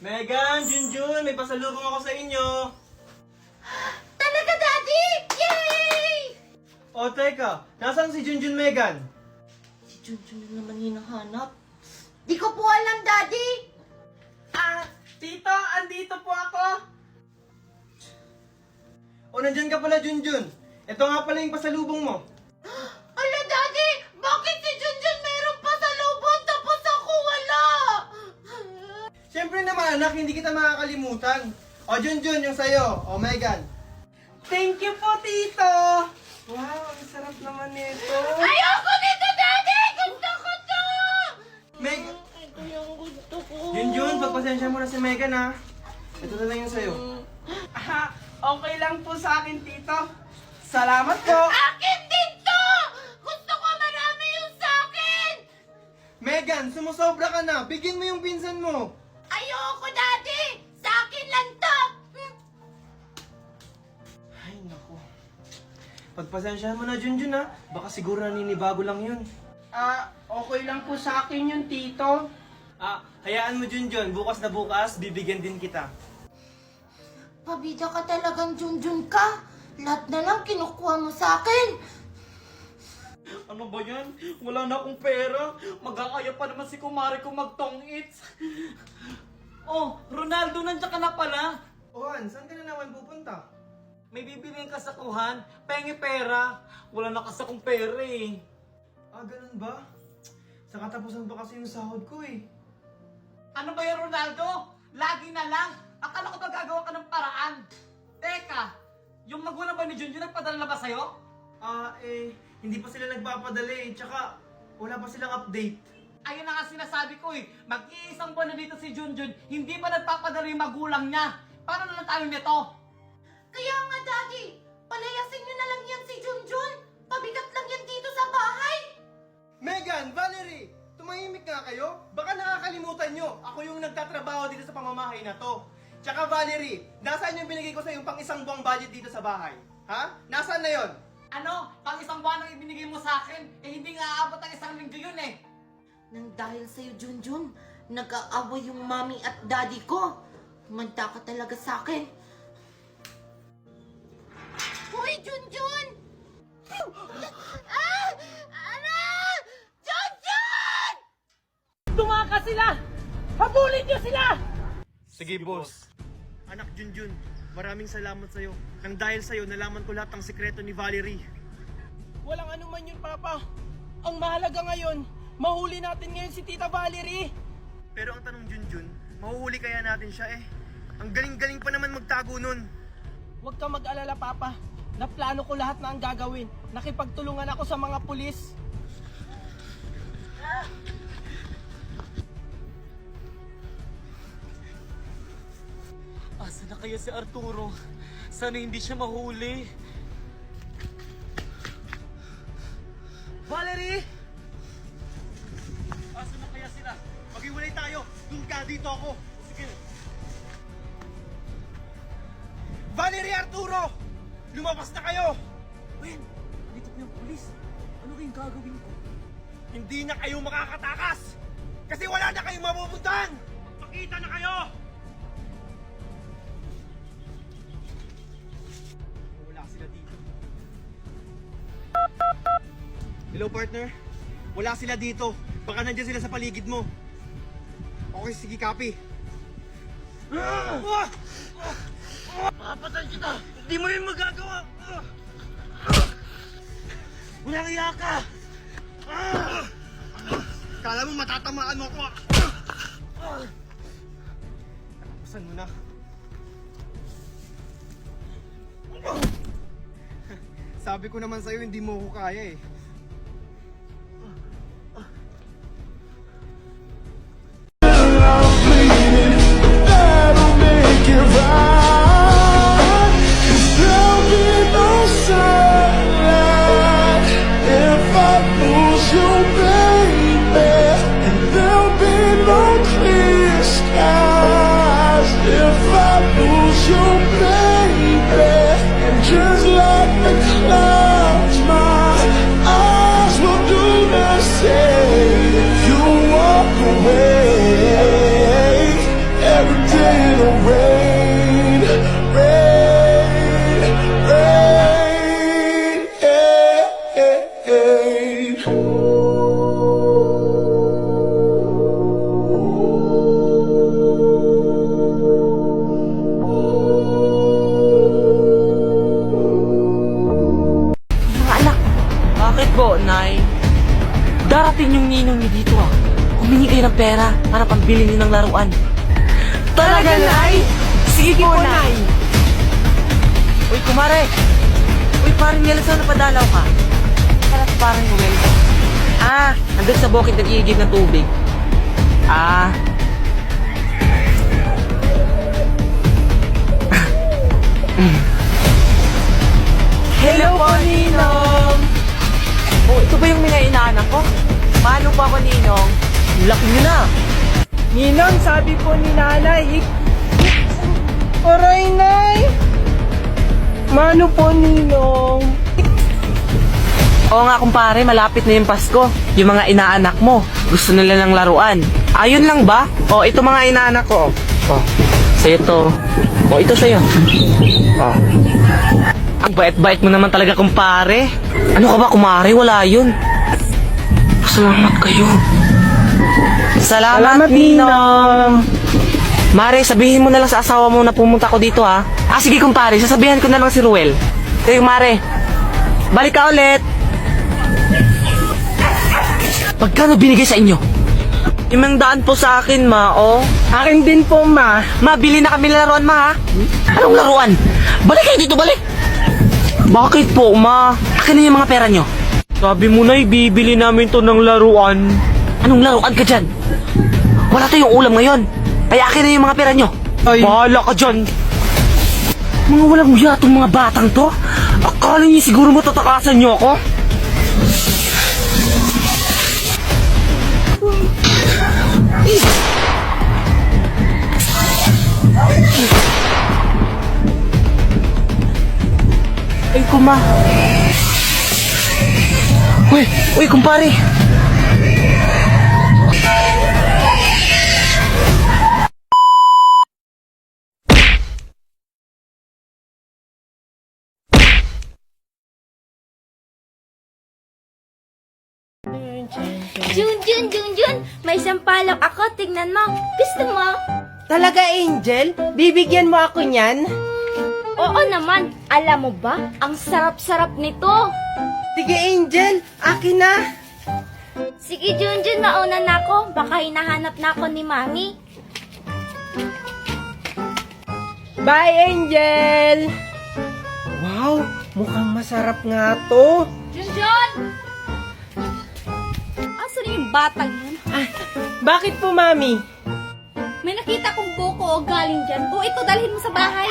Megan, Junjun, may pasalubong ako sa inyo. Talaga, Daddy! Yay! O teka, nasaan si Junjun, Megan? Si Junjun na naman hinahanap. Di ko po alam, Daddy! Tito, andito po ako. O, nandyan ka pala, Junjun. Ito nga pala yung pasalubong mo. Ala, Daddy! Bakit si Junjun meron pa sa lubon tapos ako wala? Siyempre naman, anak, hindi kita makakalimutan. O, Junjun, yung sayo. O, Megan. Thank you po, Tito. Wow, ang sarap naman nito. Ayoko nito, Daddy! Gusto ko to! Meg, Ito yung gusto ko. Junjun, pagpasensya mo na si Megan, ha. Ito na lang yung sayo. Okay lang po sa akin, Tito. Salamat po. Akin din to! Gusto ko marami yung sa akin! Megan, sumusobra ka na. Bigyan mo yung pinsan mo. Ayoko, Daddy! Sa akin lang to! Ay, naku. Pagpasensyahan mo na, Junjun, ha. Baka siguro naninibago lang yun. Okay lang po sa akin yung Tito. Hayaan mo, Junjun. Bukas na bukas, bibigyan din kita. Pabida ka talagang Junjun ka. Lahat na lang kinukuha mo sa akin. Ano ba yan? Wala na akong pera. Mag-aaya pa naman si kumare ko mag-tong-its. Oh, Ronaldo, nandiyan ka na pala. Juan, saan ka na naman pupunta? May bibiliin ka sa kuhan. Pengi pera. Wala na kasi akong pera eh. Ganun ba? Sa katapusan pa kasi yung sahod ko eh. Ano ba yan, Ronaldo? Lagi na lang. Akala ko ba gagawa ka ng paraan? Teka, yung magulang ba ni Junjun nagpadala na ba sa'yo? Hindi pa sila nagpapadala eh. Tsaka, wala pa silang update. Ayun na nga sinasabi ko eh. Mag-iisang buwan na dito si Junjun, hindi pa nagpapadala yung magulang niya. Paano na lang tayo nito? Kaya nga, Daddy, palayasin niyo na lang yan si Junjun. Pabigat lang yan dito sa bahay. Megan, Valerie! Tumahimik nga kayo? Baka nakakalimutan nyo. Ako yung nagtatrabaho dito sa pamamahay na to. Tsaka Valerie, nasaan yung binigay ko sa yung pang isang buwang budget dito sa bahay? Ha? Nasaan na yon? Ano? Pang isang buwan ang ibinigay mo sa akin, eh hindi nga aabot ang isang linggo yun eh. Nang dahil sa'yo, Junjun, nag-aaway yung mommy at daddy ko. Manda ka talaga sa akin. Hoy, Junjun! Ano? Junjun! Tumaka sila! Habulin niyo sila! Sige, boss. Anak Junjun, maraming salamat sa'yo. Nang dahil sa'yo, nalaman ko lahat ng sikreto ni Valerie. Walang anuman yun, Papa. Ang mahalaga ngayon, mahuli natin ngayon si Tita Valerie. Pero ang tanong Junjun, mahuhuli kaya natin siya eh? Ang galing-galing pa naman magtago nun. Huwag ka mag-alala, Papa. Naplano ko lahat na ang gagawin. Nakipagtulungan ako sa mga pulis. Asa na kaya si Arturo? Sana hindi siya mahuli. Valerie! Asa na kaya sila? Maghiwalay tayo. Doon ka, dito ako. Sige. Valerie, Arturo! Lumabas na kayo! Ben, dito po yung pulis. Ano kayong gagawin ko? Hindi na kayo makakatakas! Kasi wala na kayong mapupuntahan! Magpakita na kayo! Wala sila dito. Hello, partner? Wala sila dito. Baka nandiyan sila sa paligid mo. Okay, sige, copy. Papatay kita! Hindi mo yun magagawa! Walang iya ka! Kala mo matatamaan mo ako! Natapusan mo na. Sabi ko naman sa'yo, hindi mo ko kaya eh. Just like the clouds, my natin yung ninong niyo dito ah. Humingi kayo ng pera para pambili niyo ng laruan. Talaga, Nay? Sige po, Nay. Uy, kumare. Uy, parang nila saan napadalaw ka? Parang Noel. Ah, andun sa bukid nag-iigib ng tubig. Ah. Hello po, Ninong! Oh, ito ba yung mga inaanak ko? Paano pa ako, Ninong? Laki nyo na! Ninong, sabi po ni nanay, Aray, Nay! Mano po, Ninong? Oo nga, kumpare, malapit na yung Pasko. Yung mga inaanak mo, gusto nila ng laruan. Ayun lang ba? Oh, ito mga inaanak ko. Oh, sa'yo to. Oh, ito sa'yo. Oh. Ang bait-bait mo naman talaga, kumpare. Ano ka ba, kumare? Wala yun. Salamat kayo. Salamat, Ninong. Mare, sabihin mo na lang sa asawa mo na pumunta ko dito, ha? Ah, sige, kumpare. Sasabihan ko na lang si Ruel. Kayo, Mare. Balik ka ulit. Magkano binigay sa inyo? 500 po sa akin, ma, oh. Akin din po, ma. Mabili na kami ng laruan, ma, ha? Anong laruan? Balik kayo dito, balik! Bakit po, ma? Akin na yung mga pera nyo. Sabi mo na, bibili namin to ng laruan. Anong laruan ka dyan? Wala tayong ulam ngayon. Kaya akin na yung mga pera nyo. Ay. Bahala ka dyan. Mga walang muya itong mga batang to. Akala niyo siguro matatakasan nyo ako? Ay, kuma. Uy, kumpare. Junjun, may sampalok ako. Tignan mo. Gusto mo? Talaga, Angel? Bibigyan mo ako niyan? Oo naman. Alam mo ba? Ang sarap-sarap nito. Sige, Angel. Akin na. Sige, Junjun, mauna na ako. Baka hinahanap na ako ni Mami. Bye, Angel! Wow, mukhang masarap nga to. Junjun! Asan yung batang yun? Bakit po, Mami? May nakita kong buko o galing dyan. O ito, dalhin mo sa bahay.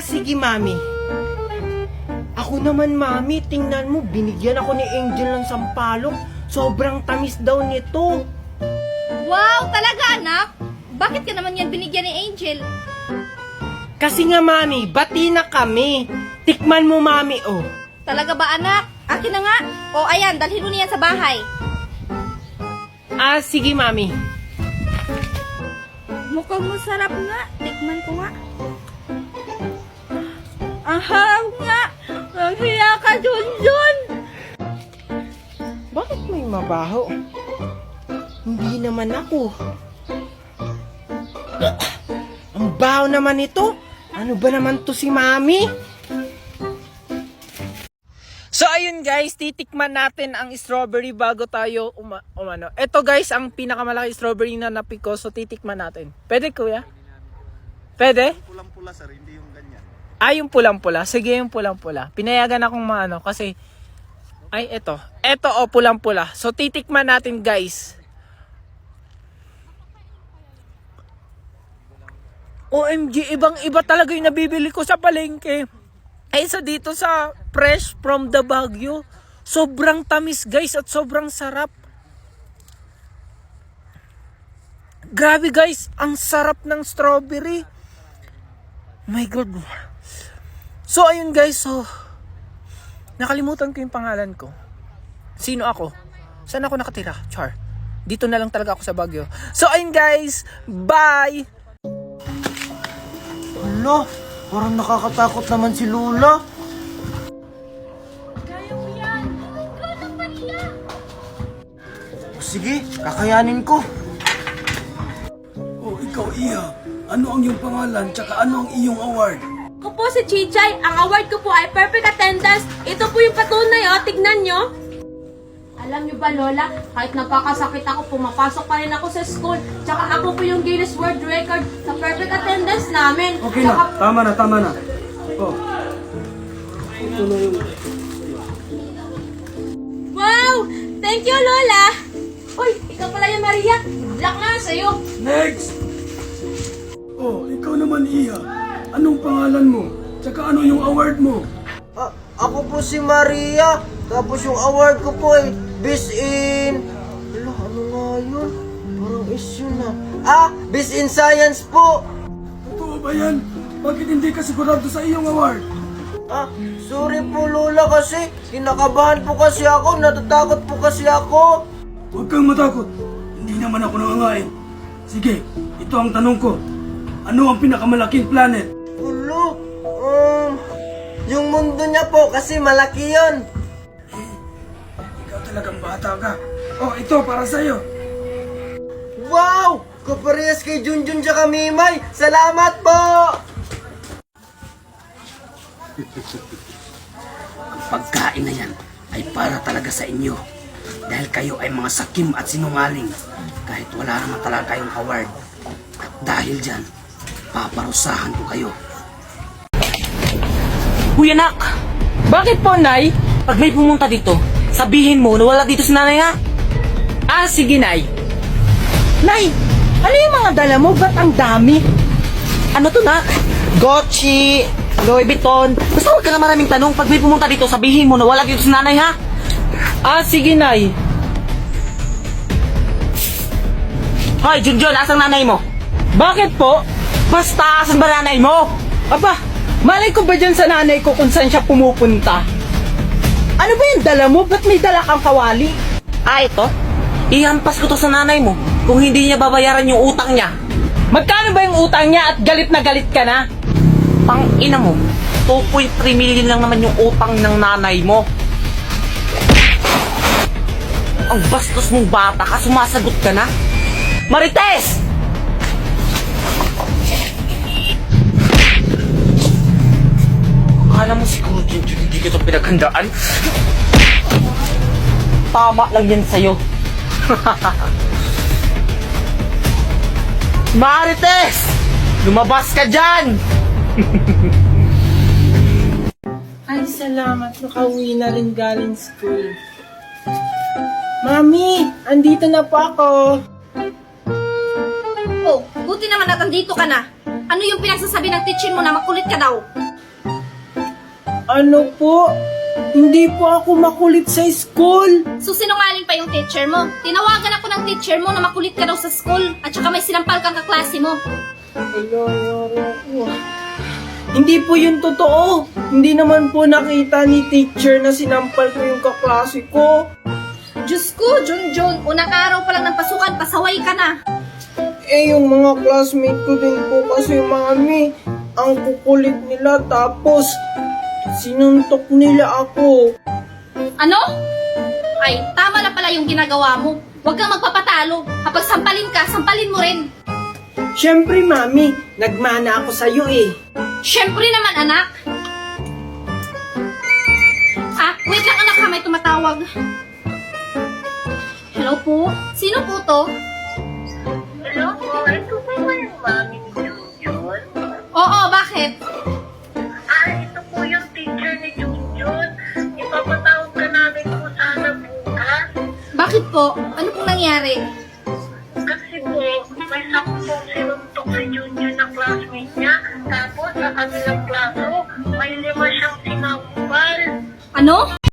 Sige, Mami. Ako naman, Mami, tingnan mo, binigyan ako ni Angel ng sampalok. Sobrang tamis daw nito. Wow, talaga anak? Bakit ka naman yan binigyan ni Angel? Kasi nga, Mami, bati na kami. Tikman mo, Mami, oh. Talaga ba anak? Akin na nga. O ayan, dalhin mo niyan sa bahay. Sige, Mami. Mukhang masarap nga. Tikman ko nga. Aham nga. Ang hiya ka, Junjun. Bakit may mabaho? Hindi naman ako. Ang baho naman ito. Ano ba naman to si Mami? So ayun guys, titikman natin ang strawberry bago tayo umano. Ito guys, ang pinakamalaki strawberry na napik ko, so titikman natin. Pwede kuya? Pwede? Pulang-pula sir, hindi yung ganyan. Yung pulang-pula. Sige, yung pulang-pula. Pinayagan akong maano kasi ito. Ito pulang-pula. So titikman natin guys. OMG, ibang-iba talaga yung nabibili ko sa palengke. Sa dito sa Fresh from the Baguio. Sobrang tamis guys at sobrang sarap. Grabe guys, ang sarap ng strawberry. My God. So ayun guys, nakalimutan ko yung pangalan ko. Sino ako? Saan ako nakatira? Char. Dito na lang talaga ako sa Baguio. So ayun guys, bye! Hala, parang nakakatakot naman si Lola. Kaya mo yan. Ikaw lang paniya. Sige, kakayanin ko. Oh, ikaw, Iha. Ano ang iyong pangalan, tsaka ano ang iyong award? Ako po si Chichay. Ang award ko po ay perfect attendance. Ito po yung patunay, tignan nyo. Alam niyo ba, Lola, kahit nagkakasakit ako, pumapasok pa rin ako sa school. Tsaka ako po yung Guinness World Record sa perfect attendance namin. Okay na, tama na. Oh. Ito na yung... Wow! Thank you, Lola! Uy, ikaw pala yung Maria. Good luck nga sa'yo. Next! Oh, ikaw naman, Iha. Anong pangalan mo? Tsaka ano yung award mo? Ako po si Maria. Tapos yung award ko po ay Best in... Wala, ano nga yun? Parang issue na. Best in Science po. Totoo ba yan? Bakit hindi ka sigurado sa iyong award? Sorry po Lola kasi kinakabahan po kasi ako, natatakot po kasi ako. Huwag kang matakot. Hindi naman ako nangangain. Sige, ito ang tanong ko. Ano ang pinakamalaking planet? Ulo, yung mundo niya po kasi malaki yon. Ikaw talagang bata ka. Oh, ito para sa'yo. Wow! Kaparehas kay Junjun tsaka Mimay. Salamat po! Ang pagkain na yan ay para talaga sa inyo. Dahil kayo ay mga sakim at sinungaling. Kahit wala naman talaga kayong award. At dahil dyan, paparusahan ko kayo. Uy anak, bakit po Nay? Pag may pumunta dito, sabihin mo na wala dito si nanay ha? Sige, Nay. Nay, ano yung mga dala mo? Ba't ang dami? Ano to nak? Gucci, Louis Vuitton. Basta huwag ka na maraming tanong. Pag may pumunta dito, sabihin mo na wala dito si nanay ha? Sige, Nay. Hoy, Junjun, asang nanay mo? Bakit po? Basta, asan ba nanay mo? Aba, malay ko ba dyan sa nanay ko kung saan siya pumupunta? Ano ba yung dala mo? Ba't may dala kang kawali? Ito? Ihampas ko to sa nanay mo kung hindi niya babayaran yung utang niya. Magkano ba yung utang niya at galit na galit ka na? Pang ina mo, 2.3 million lang naman yung utang ng nanay mo. Ang bastos mong bata ka, sumasagot ka na? Marites! Akala mo siguro hindi kita pinaghandaan? Tama lang yan sa'yo. Marites! Lumabas ka dyan! Ay, salamat. Nakauwi na rin galing school. Mami, andito na po ako. Oh, buti naman at andito ka na. Ano yung pinagsasabi ng teacher mo na makulit ka daw? Ano po? Hindi po ako makulit sa school. So sinungaling pa yung teacher mo. Tinawagan ako ng teacher mo na makulit ka daw sa school at saka may sinampal kang kaklase mo. Hindi po yun totoo. Hindi naman po nakita ni teacher na sinampal ko yung kaklase ko. Diyos ko, Junjun, unang araw pa lang ng pasukan, pasaway ka na. Yung mga classmate ko din po kasi, mami, ang kukulit nila tapos sinuntok nila ako. Ano? Ay, tama na pala yung ginagawa mo. Huwag kang magpapatalo. Kapag sampalin ka, sampalin mo rin. Siyempre, mami, nagmana ako sa'yo eh. Siyempre naman, anak. Wait lang anak ha, may tumatawag. Hello po? Sino po to? Hello po, ito po ba yung mami ni Junjun? Oo, bakit? Ito po yung teacher ni Junjun. Ipapatawag ka namin po sana bukas. Bakit po? Ano pong nangyari? Kasi po, may sampung sinuntok si Junjun na classmate niya. Tapos sa kanilang klaso, may 5 siyang sinampal. Ano?